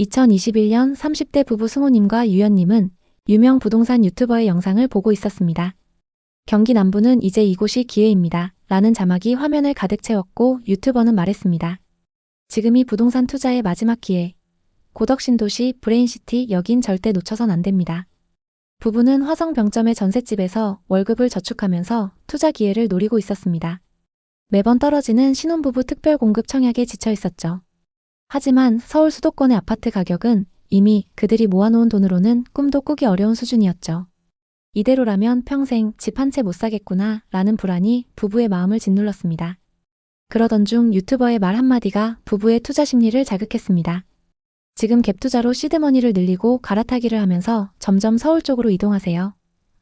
2021년 30대 부부 승우님과 유연님은 유명 부동산 유튜버의 영상을 보고 있었습니다. 경기 남부는 이제 이곳이 기회입니다. 라는 자막이 화면을 가득 채웠고 유튜버는 말했습니다. 지금이 부동산 투자의 마지막 기회. 고덕신도시 브레인시티 여긴 절대 놓쳐선 안 됩니다. 부부는 화성병점의 전셋집에서 월급을 저축하면서 투자 기회를 노리고 있었습니다. 매번 떨어지는 신혼부부 특별 공급 청약에 지쳐 있었죠. 하지만 서울 수도권의 아파트 가격은 이미 그들이 모아놓은 돈으로는 꿈도 꾸기 어려운 수준이었죠. 이대로라면 평생 집 한 채 못 사겠구나 라는 불안이 부부의 마음을 짓눌렀습니다. 그러던 중 유튜버의 말 한마디가 부부의 투자 심리를 자극했습니다. 지금 갭투자로 시드머니를 늘리고 갈아타기를 하면서 점점 서울 쪽으로 이동하세요.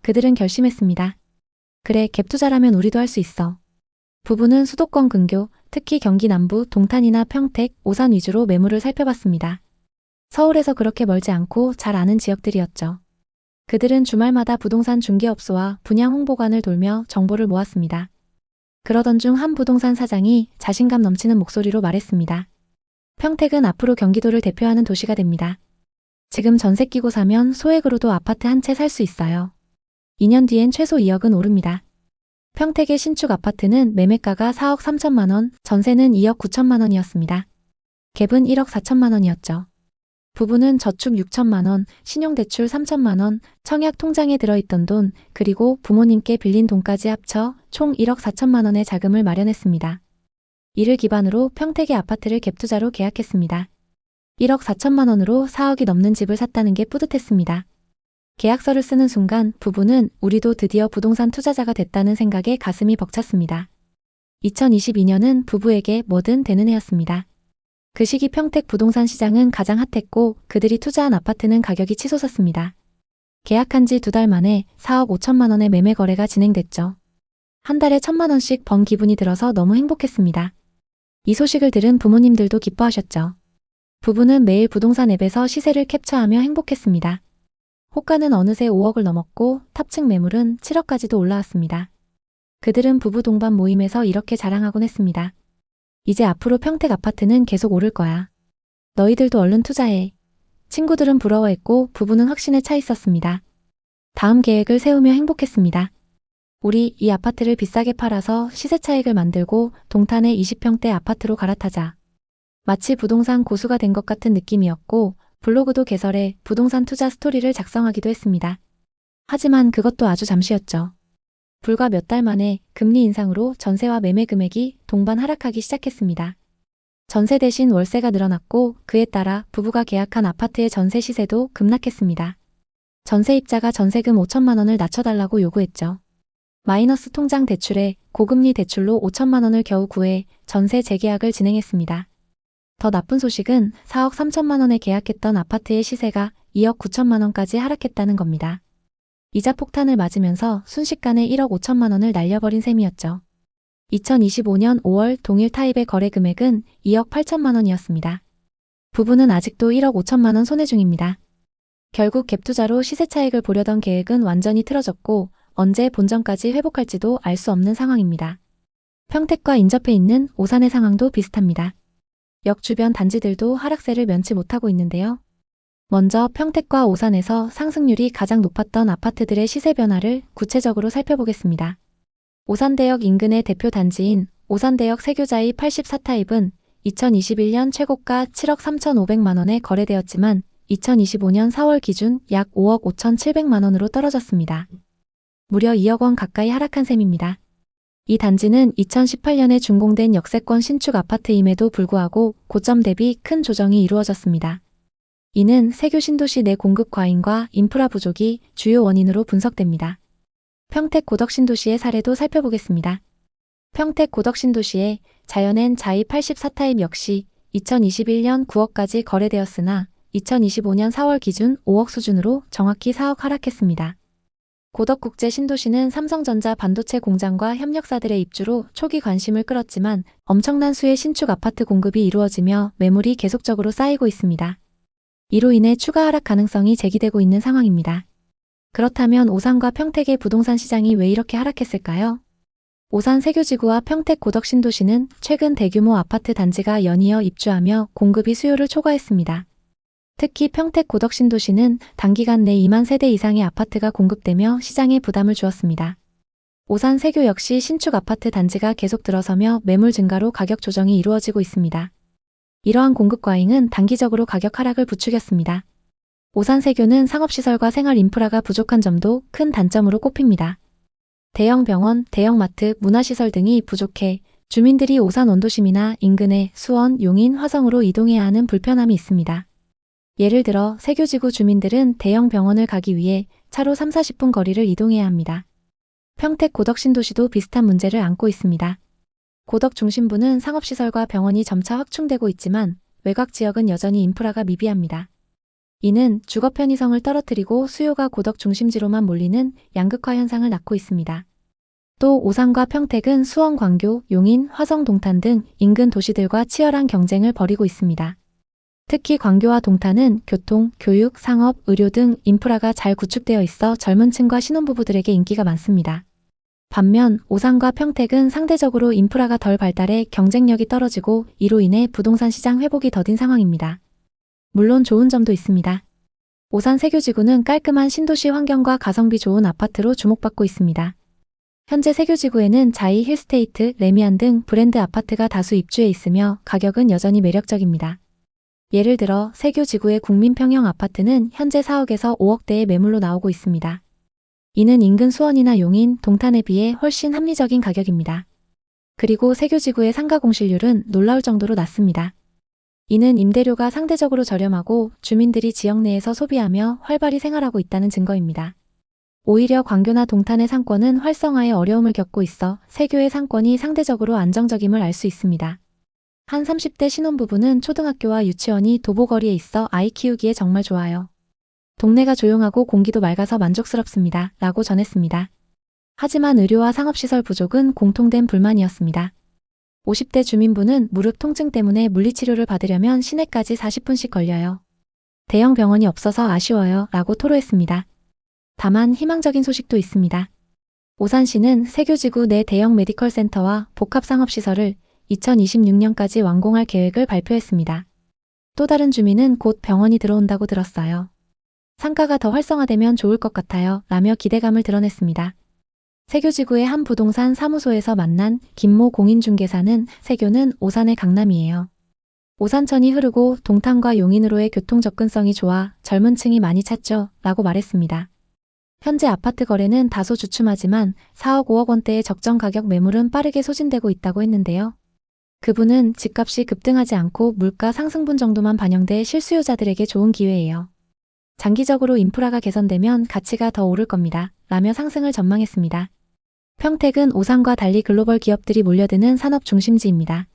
그들은 결심했습니다. 그래, 갭투자라면 우리도 할 수 있어. 부부는 수도권 근교, 특히 경기 남부, 동탄이나 평택, 오산 위주로 매물을 살펴봤습니다. 서울에서 그렇게 멀지 않고 잘 아는 지역들이었죠. 그들은 주말마다 부동산 중개업소와 분양 홍보관을 돌며 정보를 모았습니다. 그러던 중 한 부동산 사장이 자신감 넘치는 목소리로 말했습니다. 평택은 앞으로 경기도를 대표하는 도시가 됩니다. 지금 전세 끼고 사면 소액으로도 아파트 한 채 살 수 있어요. 2년 뒤엔 최소 2억은 오릅니다. 평택의 신축 아파트는 매매가가 4억 3천만 원, 전세는 2억 9천만 원이었습니다. 갭은 1억 4천만 원이었죠. 부부는 저축 6천만 원, 신용대출 3천만 원, 청약 통장에 들어있던 돈, 그리고 부모님께 빌린 돈까지 합쳐 총 1억 4천만 원의 자금을 마련했습니다. 이를 기반으로 평택의 아파트를 갭투자로 계약했습니다. 1억 4천만 원으로 4억이 넘는 집을 샀다는 게 뿌듯했습니다. 계약서를 쓰는 순간 부부는 우리도 드디어 부동산 투자자가 됐다는 생각에 가슴이 벅찼습니다. 2022년은 부부에게 뭐든 되는 해였습니다. 그 시기 평택 부동산 시장은 가장 핫했고 그들이 투자한 아파트는 가격이 치솟았습니다. 계약한 지 2달 만에 4억 5천만 원의 매매 거래가 진행됐죠. 한 달에 1천만 원씩 번 기분이 들어서 너무 행복했습니다. 이 소식을 들은 부모님들도 기뻐하셨죠. 부부는 매일 부동산 앱에서 시세를 캡처하며 행복했습니다. 호가는 어느새 5억을 넘었고 탑층 매물은 7억까지도 올라왔습니다. 그들은 부부 동반 모임에서 이렇게 자랑하곤 했습니다. 이제 앞으로 평택 아파트는 계속 오를 거야. 너희들도 얼른 투자해. 친구들은 부러워했고 부부는 확신에 차 있었습니다. 다음 계획을 세우며 행복했습니다. 우리 이 아파트를 비싸게 팔아서 시세 차익을 만들고 동탄의 20평대 아파트로 갈아타자. 마치 부동산 고수가 된 것 같은 느낌이었고 블로그도 개설해 부동산 투자 스토리를 작성하기도 했습니다. 하지만 그것도 아주 잠시였죠. 불과 몇 달 만에 금리 인상으로 전세와 매매 금액이 동반 하락하기 시작했습니다. 전세 대신 월세가 늘어났고 그에 따라 부부가 계약한 아파트의 전세 시세도 급락했습니다. 전세입자가 전세금 5천만 원을 낮춰달라고 요구했죠. 마이너스 통장 대출에 고금리 대출로 5천만 원을 겨우 구해 전세 재계약을 진행했습니다. 더 나쁜 소식은 4억 3천만 원에 계약했던 아파트의 시세가 2억 9천만 원까지 하락했다는 겁니다. 이자 폭탄을 맞으면서 순식간에 1억 5천만 원을 날려버린 셈이었죠. 2025년 5월 동일 타입의 거래 금액은 2억 8천만 원이었습니다. 부부는 아직도 1억 5천만 원 손해 중입니다. 결국 갭투자로 시세 차익을 보려던 계획은 완전히 틀어졌고 언제 본전까지 회복할지도 알 수 없는 상황입니다. 평택과 인접해 있는 오산의 상황도 비슷합니다. 역 주변 단지들도 하락세를 면치 못하고 있는데요. 먼저 평택과 오산에서 상승률이 가장 높았던 아파트들의 시세 변화를 구체적으로 살펴보겠습니다. 오산대역 인근의 대표 단지인 오산대역 세교자이 84타입은 2021년 최고가 7억 3,500만 원에 거래되었지만 2025년 4월 기준 약 5억 5,700만 원으로 떨어졌습니다. 무려 2억 원 가까이 하락한 셈입니다. 이 단지는 2018년에 준공된 역세권 신축 아파트임에도 불구하고 고점 대비 큰 조정이 이루어졌습니다. 이는 세교 신도시 내 공급 과잉과 인프라 부족이 주요 원인으로 분석됩니다. 평택 고덕신도시의 사례도 살펴보겠습니다. 평택 고덕신도시의 자연엔 자이 84타입 역시 2021년 9억까지 거래되었으나 2025년 4월 기준 5억 수준으로 정확히 4억 하락했습니다. 고덕국제신도시는 삼성전자 반도체 공장과 협력사들의 입주로 초기 관심을 끌었지만 엄청난 수의 신축 아파트 공급이 이루어지며 매물이 계속적으로 쌓이고 있습니다. 이로 인해 추가 하락 가능성이 제기되고 있는 상황입니다. 그렇다면 오산과 평택의 부동산 시장이 왜 이렇게 하락했을까요? 오산 세교지구와 평택 고덕신도시는 최근 대규모 아파트 단지가 연이어 입주하며 공급이 수요를 초과했습니다. 특히 평택 고덕 신도시는 단기간 내 2만 세대 이상의 아파트가 공급되며 시장에 부담을 주었습니다. 오산 세교 역시 신축 아파트 단지가 계속 들어서며 매물 증가로 가격 조정이 이루어지고 있습니다. 이러한 공급 과잉은 단기적으로 가격 하락을 부추겼습니다. 오산 세교는 상업시설과 생활 인프라가 부족한 점도 큰 단점으로 꼽힙니다. 대형 병원, 대형 마트, 문화시설 등이 부족해 주민들이 오산 원도심이나 인근의 수원, 용인, 화성으로 이동해야 하는 불편함이 있습니다. 예를 들어 세교지구 주민들은 대형 병원을 가기 위해 차로 3-40분 거리를 이동해야 합니다. 평택 고덕 신도시도 비슷한 문제를 안고 있습니다. 고덕 중심부는 상업시설과 병원이 점차 확충되고 있지만 외곽 지역은 여전히 인프라가 미비합니다. 이는 주거 편의성을 떨어뜨리고 수요가 고덕 중심지로만 몰리는 양극화 현상을 낳고 있습니다. 또 오산과 평택은 수원, 광교, 용인, 화성, 동탄 등 인근 도시들과 치열한 경쟁을 벌이고 있습니다. 특히 광교와 동탄은 교통, 교육, 상업, 의료 등 인프라가 잘 구축되어 있어 젊은 층과 신혼부부들에게 인기가 많습니다. 반면 오산과 평택은 상대적으로 인프라가 덜 발달해 경쟁력이 떨어지고 이로 인해 부동산 시장 회복이 더딘 상황입니다. 물론 좋은 점도 있습니다. 오산 세교지구는 깔끔한 신도시 환경과 가성비 좋은 아파트로 주목받고 있습니다. 현재 세교지구에는 자이, 힐스테이트, 레미안 등 브랜드 아파트가 다수 입주해 있으며 가격은 여전히 매력적입니다. 예를 들어 세교지구의 국민평형 아파트는 현재 4억에서 5억대의 매물로 나오고 있습니다. 이는 인근 수원이나 용인, 동탄에 비해 훨씬 합리적인 가격입니다. 그리고 세교지구의 상가 공실률은 놀라울 정도로 낮습니다. 이는 임대료가 상대적으로 저렴하고 주민들이 지역 내에서 소비하며 활발히 생활하고 있다는 증거입니다. 오히려 광교나 동탄의 상권은 활성화에 어려움을 겪고 있어 세교의 상권이 상대적으로 안정적임을 알 수 있습니다. 한 30대 신혼부부는 초등학교와 유치원이 도보거리에 있어 아이 키우기에 정말 좋아요. 동네가 조용하고 공기도 맑아서 만족스럽습니다. 라고 전했습니다. 하지만 의료와 상업시설 부족은 공통된 불만이었습니다. 50대 주민부는 무릎 통증 때문에 물리치료를 받으려면 시내까지 40분씩 걸려요. 대형 병원이 없어서 아쉬워요. 라고 토로했습니다. 다만 희망적인 소식도 있습니다. 오산시는 세교지구 내 대형 메디컬 센터와 복합상업시설을 2026년까지 완공할 계획을 발표했습니다. 또 다른 주민은 곧 병원이 들어온다고 들었어요. 상가가 더 활성화되면 좋을 것 같아요. 라며 기대감을 드러냈습니다. 세교지구의 한 부동산 사무소에서 만난 김모 공인중개사는 세교는 오산의 강남이에요. 오산천이 흐르고 동탄과 용인으로의 교통 접근성이 좋아 젊은 층이 많이 찾죠. 라고 말했습니다. 현재 아파트 거래는 다소 주춤하지만 4억 5억 원대의 적정 가격 매물은 빠르게 소진되고 있다고 했는데요. 그분은 집값이 급등하지 않고 물가 상승분 정도만 반영돼 실수요자들에게 좋은 기회예요. 장기적으로 인프라가 개선되면 가치가 더 오를 겁니다. 라며 상승을 전망했습니다. 평택은 오산과 달리 글로벌 기업들이 몰려드는 산업 중심지입니다.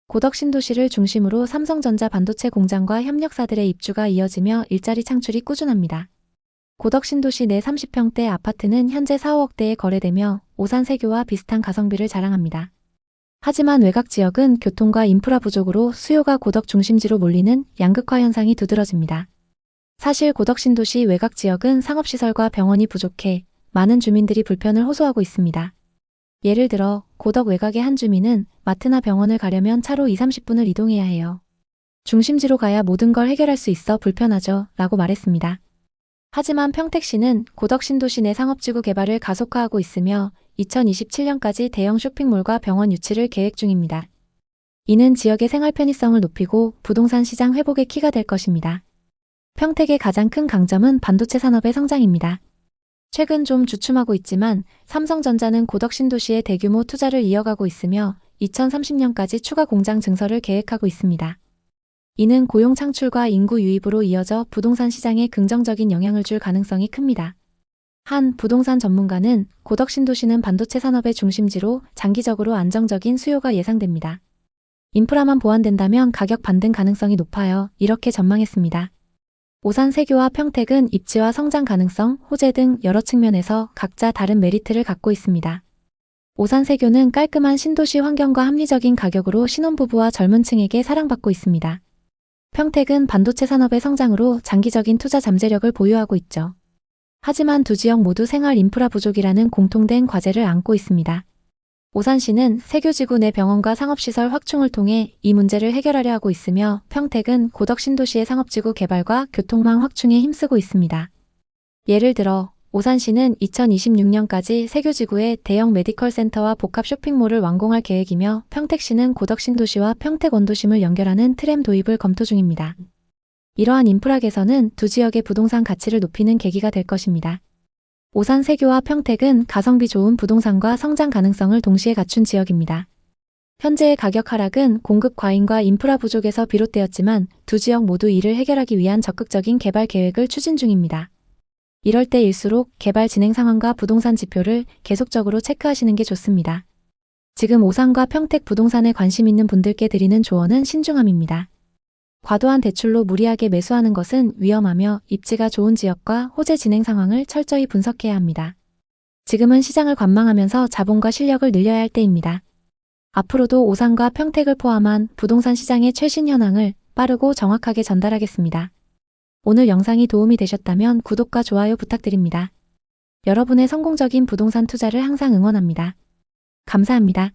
고덕 신도시를 중심으로 삼성전자 반도체 공장과 협력사들의 입주가 이어지며 일자리 창출이 꾸준합니다. 고덕 신도시 내 30평대 아파트는 현재 4~5억대에 거래되며 오산 세교와 비슷한 가성비를 자랑합니다. 하지만 외곽 지역은 교통과 인프라 부족으로 수요가 고덕 중심지로 몰리는 양극화 현상이 두드러집니다. 사실 고덕 신도시 외곽 지역은 상업시설과 병원이 부족해 많은 주민들이 불편을 호소하고 있습니다. 예를 들어 고덕 외곽의 한 주민은 마트나 병원을 가려면 차로 2~30분을 이동해야 해요. 중심지로 가야 모든 걸 해결할 수 있어 불편하죠. 라고 말했습니다. 하지만 평택시는 고덕 신도시 내 상업지구 개발을 가속화하고 있으며 2027년까지 대형 쇼핑몰과 병원 유치를 계획 중입니다. 이는 지역의 생활 편의성을 높이고 부동산 시장 회복의 키가 될 것입니다. 평택의 가장 큰 강점은 반도체 산업의 성장입니다. 최근 좀 주춤하고 있지만 삼성전자는 고덕 신도시에 대규모 투자를 이어가고 있으며 2030년까지 추가 공장 증설을 계획하고 있습니다. 이는 고용 창출과 인구 유입으로 이어져 부동산 시장에 긍정적인 영향을 줄 가능성이 큽니다. 한 부동산 전문가는 고덕 신도시는 반도체 산업의 중심지로 장기적으로 안정적인 수요가 예상됩니다. 인프라만 보완된다면 가격 반등 가능성이 높아요. 이렇게 전망했습니다. 오산 세교와 평택은 입지와 성장 가능성, 호재 등 여러 측면에서 각자 다른 메리트를 갖고 있습니다. 오산 세교는 깔끔한 신도시 환경과 합리적인 가격으로 신혼부부와 젊은 층에게 사랑받고 있습니다. 평택은 반도체 산업의 성장으로 장기적인 투자 잠재력을 보유하고 있죠. 하지만 두 지역 모두 생활 인프라 부족이라는 공통된 과제를 안고 있습니다. 오산시는 세교지구 내 병원과 상업시설 확충을 통해 이 문제를 해결하려 하고 있으며 평택은 고덕 신도시의 상업지구 개발과 교통망 확충에 힘쓰고 있습니다. 예를 들어 오산시는 2026년까지 세교지구에 대형 메디컬 센터와 복합 쇼핑몰을 완공할 계획이며 평택시는 고덕 신도시와 평택 원도심을 연결하는 트램 도입을 검토 중입니다. 이러한 인프라 개선은 두 지역의 부동산 가치를 높이는 계기가 될 것입니다. 오산 세교와 평택은 가성비 좋은 부동산과 성장 가능성을 동시에 갖춘 지역입니다. 현재의 가격 하락은 공급 과잉과 인프라 부족에서 비롯되었지만 두 지역 모두 이를 해결하기 위한 적극적인 개발 계획을 추진 중입니다. 이럴 때일수록 개발 진행 상황과 부동산 지표를 계속적으로 체크하시는 게 좋습니다. 지금 오산과 평택 부동산에 관심 있는 분들께 드리는 조언은 신중함입니다. 과도한 대출로 무리하게 매수하는 것은 위험하며 입지가 좋은 지역과 호재 진행 상황을 철저히 분석해야 합니다. 지금은 시장을 관망하면서 자본과 실력을 늘려야 할 때입니다. 앞으로도 오산과 평택을 포함한 부동산 시장의 최신 현황을 빠르고 정확하게 전달하겠습니다. 오늘 영상이 도움이 되셨다면 구독과 좋아요 부탁드립니다. 여러분의 성공적인 부동산 투자를 항상 응원합니다. 감사합니다.